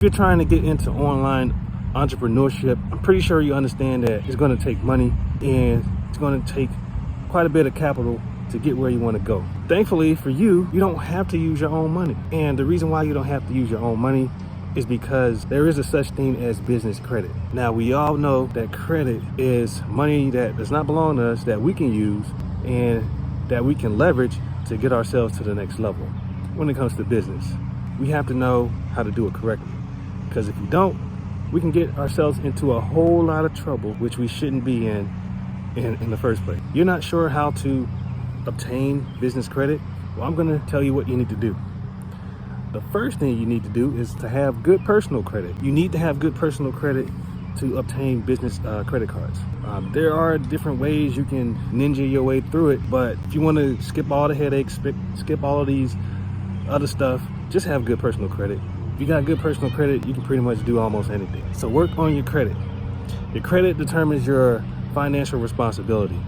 If you're trying to get into online entrepreneurship, I'm pretty sure you understand that it's going to take money and it's going to take quite a bit of capital to get where you want to go. Thankfully for you, you don't have to use your own money. And the reason why you don't have to use your own money is because there is a such thing as business credit. Now, we all know that credit is money that does not belong to us that we can use and that we can leverage to get ourselves to the next level. When it comes to business, we have to know how to do it correctly. Because if you don't, we can get ourselves into a whole lot of trouble, which we shouldn't be in the first place. You're not sure how to obtain business credit? Well, I'm gonna tell you what you need to do. The first thing you need to do is to have good personal credit. You need to have good personal credit to obtain business credit cards. There are different ways you can ninja your way through it, but if you want to skip all the headaches, skip all of these other stuff, just have good personal credit. If you got good personal credit, you can pretty much do almost anything. So work on your credit. Your credit determines your financial responsibility.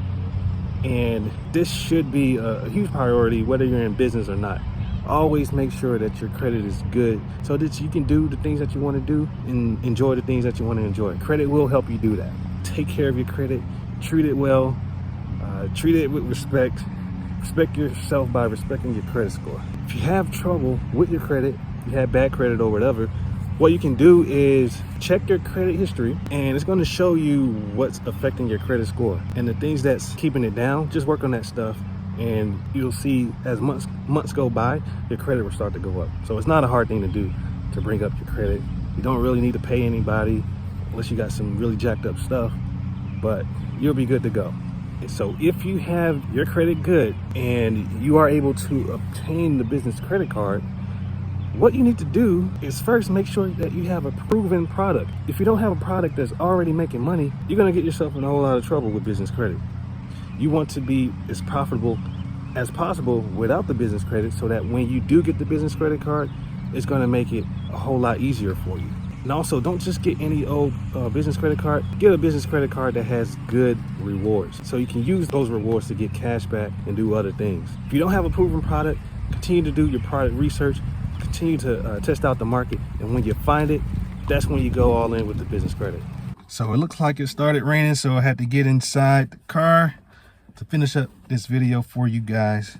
And this should be a huge priority whether you're in business or not. Always make sure that your credit is good so that you can do the things that you want to do and enjoy the things that you want to enjoy. Credit will help you do that. Take care of your credit, treat it well, treat it with respect. Respect yourself by respecting your credit score. If you have trouble with your credit, you have bad credit or whatever, what you can do is check your credit history and it's going to show you what's affecting your credit score. And the things that's keeping it down, just work on that stuff and you'll see as months go by, your credit will start to go up. So it's not a hard thing to do to bring up your credit. You don't really need to pay anybody unless you got some really jacked up stuff, but you'll be good to go. So if you have your credit good and you are able to obtain the business credit card, what you need to do is first make sure that you have a proven product. If you don't have a product that's already making money, you're gonna get yourself in a whole lot of trouble with business credit. You want to be as profitable as possible without the business credit so that when you do get the business credit card, it's gonna make it a whole lot easier for you. And also, don't just get any old business credit card. Get a business credit card that has good rewards so you can use those rewards to get cash back and do other things. If you don't have a proven product, continue to do your product research, continue to test out the market, and when you find it, that's when you go all in with the business credit. So it looks like it started raining, so I had to get inside the car to finish up this video for you guys,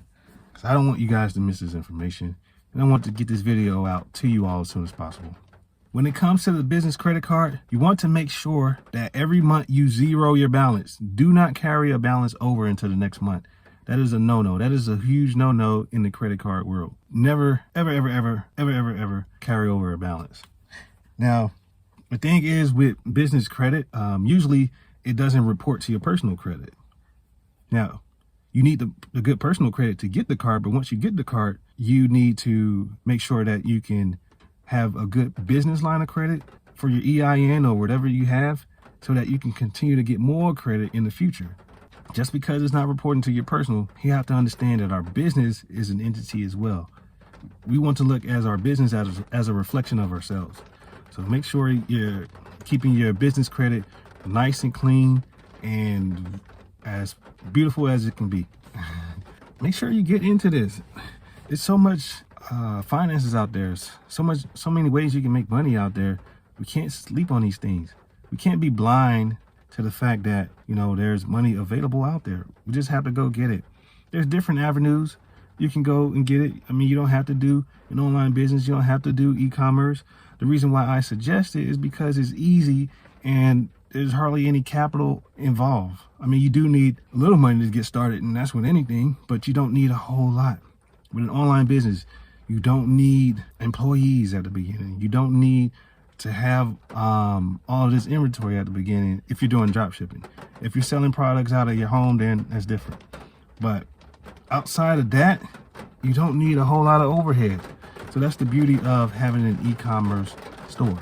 because I don't want you guys to miss this information, and I want to get this video out to you all as soon as possible. When it comes to the business credit card, you want to make sure that every month you zero your balance. Do not carry a balance over into the next month. That is a no-no. That is a huge no-no in the credit card world. Never, ever carry over a balance. Now, the thing is with business credit, usually it doesn't report to your personal credit. Now, you need the good personal credit to get the card, but once you get the card, you need to make sure that you can have a good business line of credit for your EIN or whatever you have so that you can continue to get more credit in the future. Just because it's not reporting to your personal, you have to understand that our business is an entity as well. We want to look as our business as a reflection of ourselves. So make sure you're keeping your business credit nice and clean and as beautiful as it can be. Make sure you get into this. There's so much finances out there, so many ways you can make money out there. We can't sleep on these things. We can't be blind to the fact that, you know, there's money available out there. We just have to go get it. There's different avenues you can go and get it. I mean, you don't have to do an online business. You don't have to do e-commerce. The reason why I suggest it is because it's easy and there's hardly any capital involved. I mean, you do need a little money to get started, and that's with anything, but you don't need a whole lot. With an online business, you don't need employees at the beginning. You don't need to have all of this inventory at the beginning if you're doing drop shipping. If you're selling products out of your home, then that's different. But outside of that, you don't need a whole lot of overhead. So that's the beauty of having an e-commerce store.